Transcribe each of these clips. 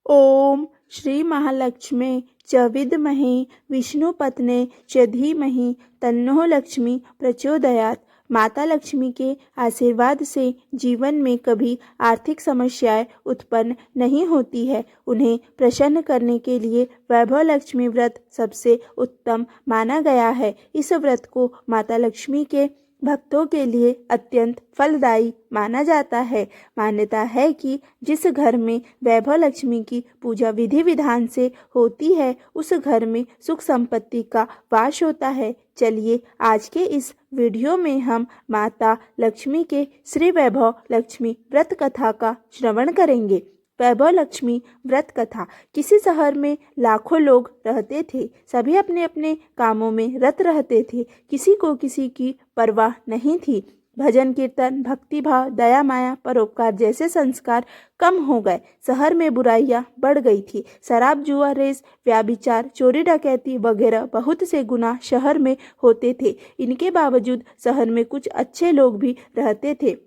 ओम श्री महालक्ष्मी च विद्महे विष्णुपत्ने च धीमहि तन्नो लक्ष्मी प्रचोदयात्। माता लक्ष्मी के आशीर्वाद से जीवन में कभी आर्थिक समस्याएं उत्पन्न नहीं होती है। उन्हें प्रसन्न करने के लिए वैभव लक्ष्मी व्रत सबसे उत्तम माना गया है। इस व्रत को माता लक्ष्मी के भक्तों के लिए अत्यंत फलदायी माना जाता है। मान्यता है कि जिस घर में वैभव लक्ष्मी की पूजा विधि विधान से होती है उस घर में सुख संपत्ति का वास होता है। चलिए आज के इस वीडियो में हम माता लक्ष्मी के श्री वैभव लक्ष्मी व्रत कथा का श्रवण करेंगे। वैभव लक्ष्मी व्रत कथा। किसी शहर में लाखों लोग रहते थे। सभी अपने अपने कामों में रत रहते थे। किसी को किसी की परवाह नहीं थी। भजन कीर्तन, भक्ति भाव, दया माया, परोपकार जैसे संस्कार कम हो गए। शहर में बुराइयां बढ़ गई थी। शराब, जुआ, रेस, व्याभिचार, चोरी डकैती वगैरह बहुत से गुनाह शहर में होते थे। इनके बावजूद शहर में कुछ अच्छे लोग भी रहते थे।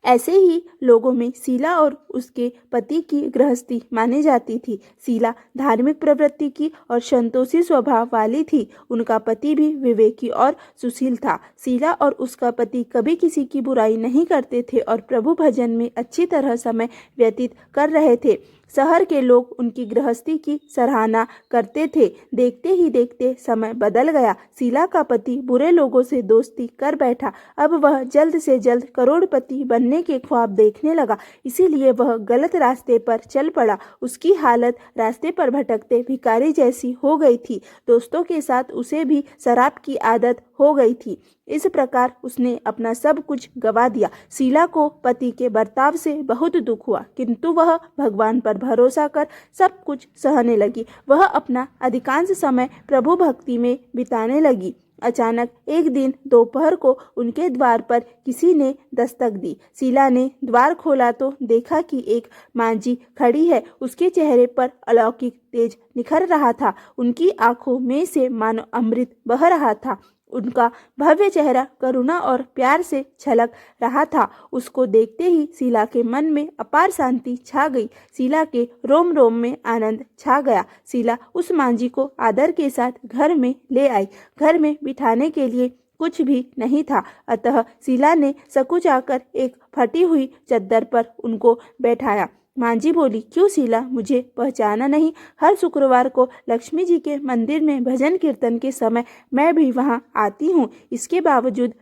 ऐसे ही लोगों में शीला और उसके पति की गृहस्थी मानी जाती थी। शीला धार्मिक प्रवृत्ति की और संतोषी स्वभाव वाली थी। उनका पति भी विवेकी और सुशील था। शीला और उसका पति कभी किसी की बुराई नहीं करते थे और प्रभु भजन में अच्छी तरह समय व्यतीत कर रहे थे। शहर के लोग उनकी गृहस्थी की सराहना करते थे। देखते ही देखते समय बदल गया। शीला का पति बुरे लोगों से दोस्ती कर बैठा। अब वह जल्द से जल्द करोड़पति बनने के ख्वाब देखने लगा। इसीलिए वह गलत रास्ते पर चल पड़ा। उसकी हालत रास्ते पर भटकते भिखारी जैसी हो गई थी। दोस्तों के साथ उसे भी शराब की आदत हो गई थी। इस प्रकार उसने अपना सब कुछ गवा दिया। शीला को पति के बर्ताव से बहुत दुख हुआ, किंतु वह भगवान पर भरोसा कर सब कुछ सहने लगी। वह अपना अधिकांश समय प्रभु भक्ति में बिताने लगी। अचानक एक दिन दोपहर को उनके द्वार पर किसी ने दस्तक दी। शीला ने द्वार खोला तो देखा कि एक मांझी खड़ी है। उसके चेहरे पर अलौकिक तेज निखर रहा था। उनकी आंखों में से मानो अमृत बह रहा था। उनका भव्य चेहरा करुणा और प्यार से छलक रहा था। उसको देखते ही शीला के मन में अपार शांति छा गई। शीला के रोम रोम में आनंद छा गया। शीला उस मांझी को आदर के साथ घर में ले आई। घर में बिठाने के लिए कुछ भी नहीं था, अतः शीला ने सकुचाकर एक फटी हुई चद्दर पर उनको बैठाया। मांझी बोली, क्यों शीला, मुझे पहचाना नहीं? हर शुक्रवार को लक्ष्मी जी के मंदिर में भजन कीर्तन के समय मैं भी वहां आती हूँ। इसके बावजूद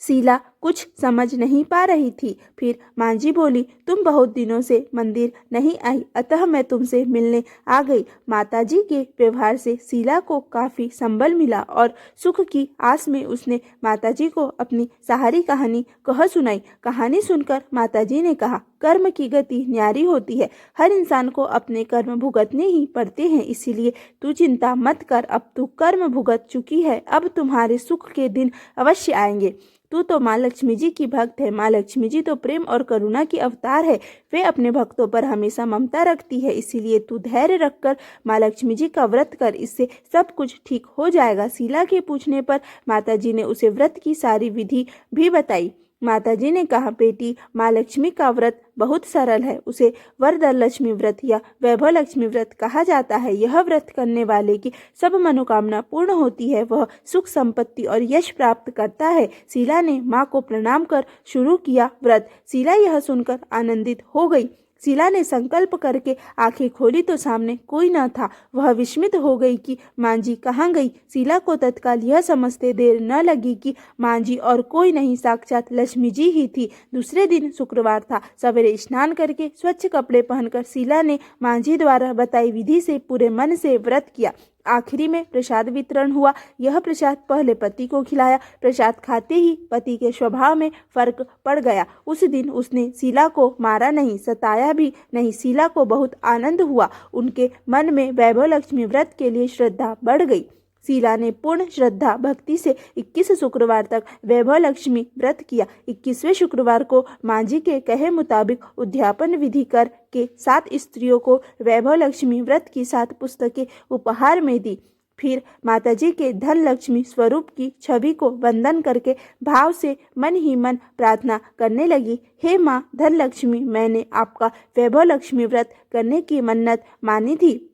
शीला कुछ समझ नहीं पा रही थी। फिर मांझी बोली, तुम बहुत दिनों से मंदिर नहीं आई, अतः मैं तुमसे मिलने आ गई। माताजी के व्यवहार से शीला को काफी संबल मिला और सुख की आस में उसने माताजी को अपनी सारी कहानी कह सुनाई। कहानी सुनकर माताजी ने कहा, कर्म की गति न्यारी होती है। हर इंसान को अपने कर्म भुगतने ही पड़ते हैं, इसीलिए तू चिंता मत कर। अब तू कर्म भुगत चुकी है, अब तुम्हारे सुख के दिन अवश्य आएंगे। तू तो माँ लक्ष्मी जी की भक्त है। माँ लक्ष्मी जी तो प्रेम और करुणा की अवतार है। वे अपने भक्तों पर हमेशा ममता रखती है, इसीलिए तू धैर्य रखकर माँ लक्ष्मी जी का व्रत कर, इससे सब कुछ ठीक हो जाएगा। शीला के पूछने पर माताजी ने उसे व्रत की सारी विधि भी बताई। माताजी ने कहा, बेटी, माँ लक्ष्मी का व्रत बहुत सरल है। उसे वरदलक्ष्मी व्रत या वैभव लक्ष्मी व्रत कहा जाता है। यह व्रत करने वाले की सब मनोकामना पूर्ण होती है। वह सुख संपत्ति और यश प्राप्त करता है। शीला ने माँ को प्रणाम कर शुरू किया व्रत। शीला यह सुनकर आनंदित हो गई। शीला ने संकल्प करके आंखें खोली तो सामने कोई न था। वह विस्मित हो गई कि मांझी कहाँ गई। शीला को तत्काल यह समझते देर न लगी कि मांझी और कोई नहीं, साक्षात लक्ष्मी जी ही थी। दूसरे दिन शुक्रवार था। सवेरे स्नान करके स्वच्छ कपड़े पहनकर शीला ने मांझी द्वारा बताई विधि से पूरे मन से व्रत किया। आखिरी में प्रसाद वितरण हुआ। यह प्रसाद पहले पति को खिलाया। प्रसाद खाते ही पति के स्वभाव में फर्क पड़ गया। उस दिन उसने शीला को मारा नहीं, सताया भी नहीं। शीला को बहुत आनंद हुआ। उनके मन में वैभव लक्ष्मी व्रत के लिए श्रद्धा बढ़ गई। शीला ने पूर्ण श्रद्धा भक्ति से 21 शुक्रवार तक वैभव लक्ष्मी व्रत किया। 21वें शुक्रवार को मांझी के कहे मुताबिक उद्यापन विधि कर के 7 स्त्रियों को वैभव लक्ष्मी व्रत की 7 पुस्तकें उपहार में दी। फिर माताजी के धन लक्ष्मी स्वरूप की छवि को वंदन करके भाव से मन ही मन प्रार्थना करने लगी। हे माँ धन लक्ष्मी, मैंने आपका वैभव लक्ष्मी व्रत करने की मन्नत मानी थी,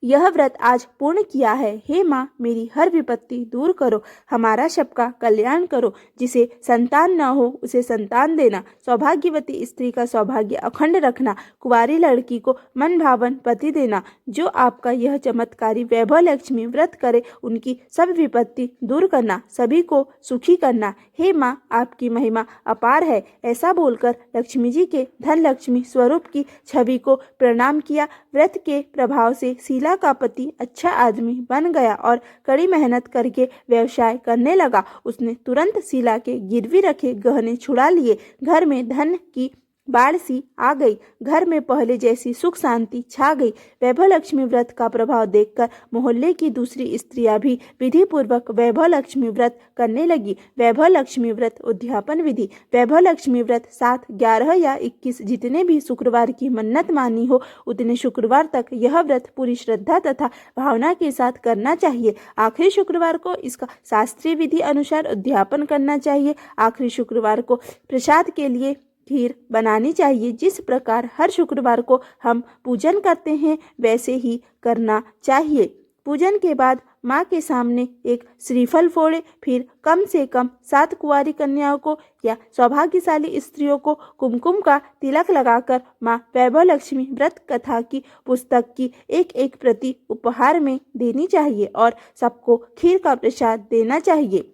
यह व्रत आज पूर्ण किया है। हे माँ, मेरी हर विपत्ति दूर करो, हमारा सबका कल्याण करो। जिसे संतान न हो उसे संतान देना, सौभाग्यवती स्त्री का सौभाग्य अखंड रखना, कुंवारी लड़की को मन भावन पति देना। जो आपका यह चमत्कारी वैभव लक्ष्मी व्रत करे उनकी सब विपत्ति दूर करना, सभी को सुखी करना। हे माँ, आपकी महिमा अपार है। ऐसा बोलकर लक्ष्मी जी के धन लक्ष्मी स्वरूप की छवि को प्रणाम किया। व्रत के प्रभाव से शीला का पति अच्छा आदमी बन गया और कड़ी मेहनत करके व्यवसाय करने लगा। उसने तुरंत शीला के गिरवी रखे गहने छुड़ा लिए। घर में धन की बाढ़ सी आ गई। घर में पहले जैसी सुख शांति छा गई। वैभव लक्ष्मी व्रत का प्रभाव देखकर मोहल्ले की दूसरी स्त्रियां भी विधि पूर्वक वैभव लक्ष्मी व्रत करने लगी। वैभव लक्ष्मी व्रत उद्यापन विधि। वैभव लक्ष्मी व्रत 7, 11 या 21 जितने भी शुक्रवार की मन्नत मानी हो उतने शुक्रवार तक यह व्रत पूरी श्रद्धा तथा भावना के साथ करना चाहिए। आखिरी शुक्रवार को इसका शास्त्रीय विधि अनुसार उद्यापन करना चाहिए। आखिरी शुक्रवार को प्रसाद के लिए खीर बनानी चाहिए। जिस प्रकार हर शुक्रवार को हम पूजन करते हैं वैसे ही करना चाहिए। पूजन के बाद माँ के सामने एक श्रीफल फोड़े। फिर कम से कम 7 कुंवारी कन्याओं को या सौभाग्यशाली स्त्रियों को कुमकुम का तिलक लगाकर माँ वैभव लक्ष्मी व्रत कथा की पुस्तक की एक एक प्रति उपहार में देनी चाहिए और सबको खीर का प्रसाद देना चाहिए।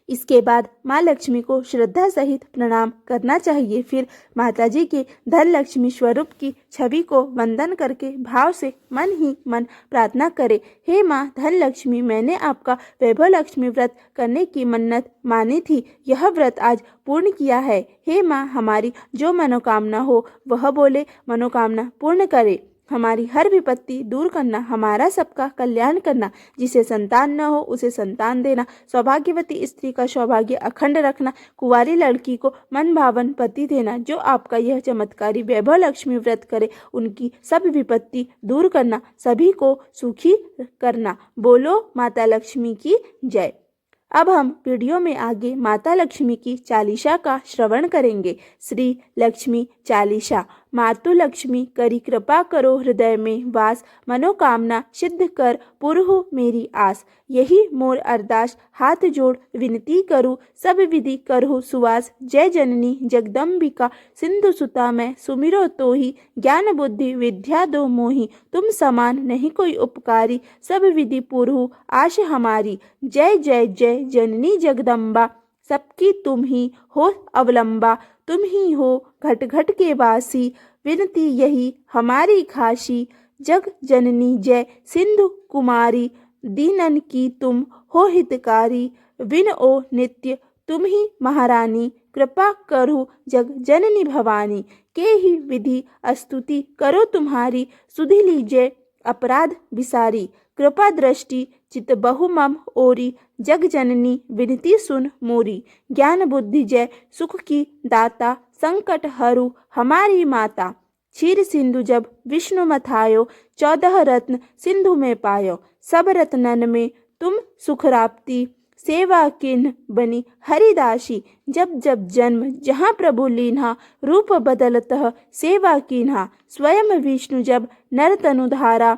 इसके बाद माँ लक्ष्मी को श्रद्धा सहित प्रणाम करना चाहिए। फिर माताजी के धन लक्ष्मी स्वरूप की छवि को वंदन करके भाव से मन ही मन प्रार्थना करें। हे माँ धन लक्ष्मी, मैंने आपका वैभव लक्ष्मी व्रत करने की मन्नत मानी थी, यह व्रत आज पूर्ण किया है। हे माँ, हमारी जो मनोकामना हो वह बोले मनोकामना पूर्ण करे, हमारी हर विपत्ति दूर करना, हमारा सबका कल्याण करना। जिसे संतान न हो उसे संतान देना, सौभाग्यवती स्त्री का सौभाग्य अखंड रखना, कुंवारी लड़की को मन भावन पति देना। जो आपका यह चमत्कारी वैभव लक्ष्मी व्रत करे उनकी सब विपत्ति दूर करना, सभी को सुखी करना। बोलो माता लक्ष्मी की जय। अब हम वीडियो में आगे माता लक्ष्मी की चालीसा का श्रवण करेंगे। श्री लक्ष्मी चालीसा। मातु लक्ष्मी करी कृपा करो हृदय में वास, मनोकामना सिद्ध कर पुरहु मेरी आस। यही मोर अरदास हाथ जोड़ विनती करूँ, सब विधि करहु सुवास। जय जननी जगदम्बिका सिंधु सुता मैं सुमिरो तोहि, ज्ञान बुद्धि विद्या दो मोहि। तुम समान नहीं कोई उपकारी, सब विधि पुरहु आश हमारी। जय जय जय जननी जगदम्बा, सबकी तुम ही हो अवलंबा। तुम ही हो घट घट के वासी, विनती यही हमारी खासी। जग जननी जय सिंधु कुमारी, दीनन की तुम हो हितकारी। विन ओ नित्य तुम ही महारानी, कृपा करो जग जननी भवानी। के ही विधि स्तुति करो तुम्हारी, सुधि लीजिए अपराध विसारी। कृपा दृष्टि चित बहु मम ओरी, जग जननी विनती सुन मोरी। ज्ञान बुद्धि जय सुख की दाता, संकट हरू हमारी माता। क्षीर सिंधु जब विष्णु मथायो, 14 रत्न सिंधु में पायो। सब रत्नन में तुम सुखराप्ती, सेवा किन्ह बनी हरिदासी। जब जब जन्म जहाँ प्रभु लीन्हा, रूप बदलतः सेवा किन्हा। स्वयं विष्णु जब नर तनु धारा,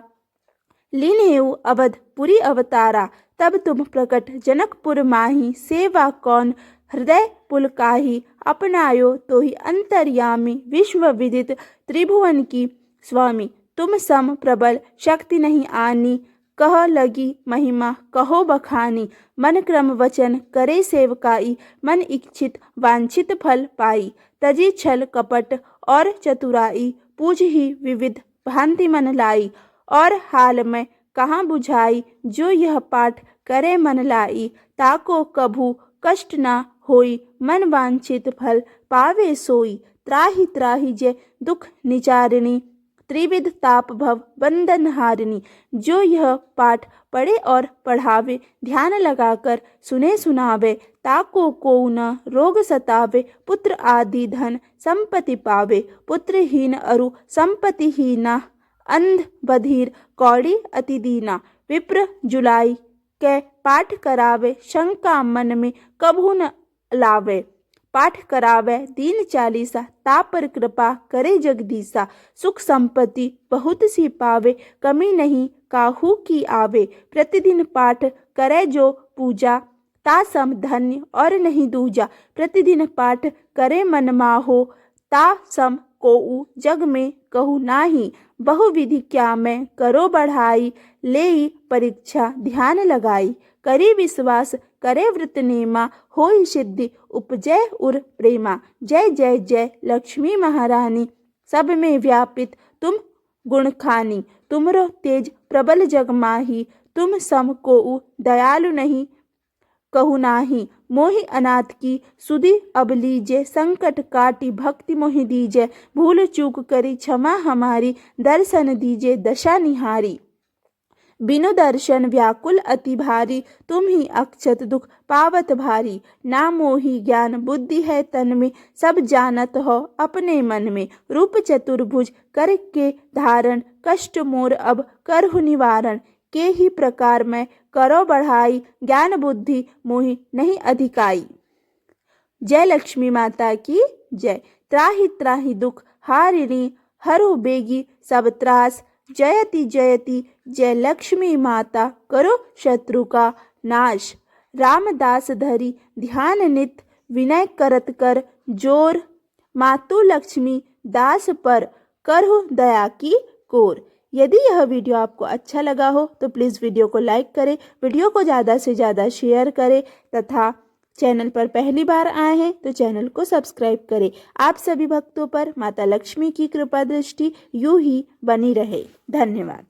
लीन्हेउ अवध पुरी अवतारा। तब तुम प्रकट जनकपुर माही, सेवा कौन हृदय पुलकाही। अपनायो तो ही अंतर्यामी, विश्व विदित त्रिभुवन की स्वामी। तुम सम प्रबल शक्ति नहीं आनी, कह लगी महिमा कहो बखानी। मन क्रम वचन करे सेवकाई, मन इच्छित वांछित फल पाई। तजी छल कपट और चतुराई, पूज ही विविध भांति मन लाई। और हाल में कहाँ बुझाई, जो यह पाठ करे मन लाई। ताको कभू कष्ट ना होई, मन वांछित फल पावे सोई। त्राहि त्राहि जय दुख निचारिणी, त्रिविध ताप भव बंधन हारिणी। जो यह पाठ पढ़े और पढ़ावे, ध्यान लगाकर सुने सुनावे। ताको को न रोग सतावे, पुत्र आदि धन संपत्ति पावे। पुत्रहीन अरु संपत्तिहीना, अंध बधिर कौड़ी अति दीना, विप्र जुलाई के पाठ करावे, शंका मन में कभू न लावे। पाठ करावे दीन चालीसा, तापर कृपा करे जगदीसा। सुख संपत्ति बहुत सी पावे, कमी नहीं काहू की आवे। प्रतिदिन पाठ करे जो पूजा, ता सम धन्य और नहीं दूजा। प्रतिदिन पाठ करे मन माहो, ता सम कोउ जग में कहू नाही। बहुविधि क्या मैं करो बढ़ाई, लेई परीक्षा ध्यान लगाई। करी विश्वास करे व्रत नेमा, होई सिद्धि उपजय उर प्रेमा। जय जय जय लक्ष्मी महारानी, सब में व्यापित तुम गुण खानी। तुमरो तेज प्रबल जग माही, तुम सम कोउ दयालु नहीं कहु नाही। मोहि अनाथ की सुधि अब लीजे, संकट काटी भक्ति मोहि दीजे। भूल चूक करी क्षमा हमारी, दर्शन दीजे दशा निहारी। बिनु दर्शन व्याकुल अति भारी, तुम ही अक्षत दुख पावत भारी। ना मोहि ज्ञान बुद्धि है तन में, सब जानत हो अपने मन में। रूप चतुर्भुज कर के धारण, कष्ट मोर अब करहु निवारण। के ही प्रकार मैं करो बढ़ाई, ज्ञान बुद्धि मोहि नहीं अधिकाई। जय लक्ष्मी माता की जय। त्राहि त्राहि दुख हारिणी, हरु बेगी सब त्रास। जयति जयति जय लक्ष्मी माता, करो शत्रु का नाश। रामदास धरी ध्यान नित, विनय करत कर जोर। मातु लक्ष्मी दास पर, करहु दया की कोर। यदि यह वीडियो आपको अच्छा लगा हो तो प्लीज़ वीडियो को लाइक करें, वीडियो को ज़्यादा से ज़्यादा शेयर करें तथा चैनल पर पहली बार आए हैं तो चैनल को सब्सक्राइब करें। आप सभी भक्तों पर माता लक्ष्मी की कृपा दृष्टि यूं ही बनी रहे। धन्यवाद।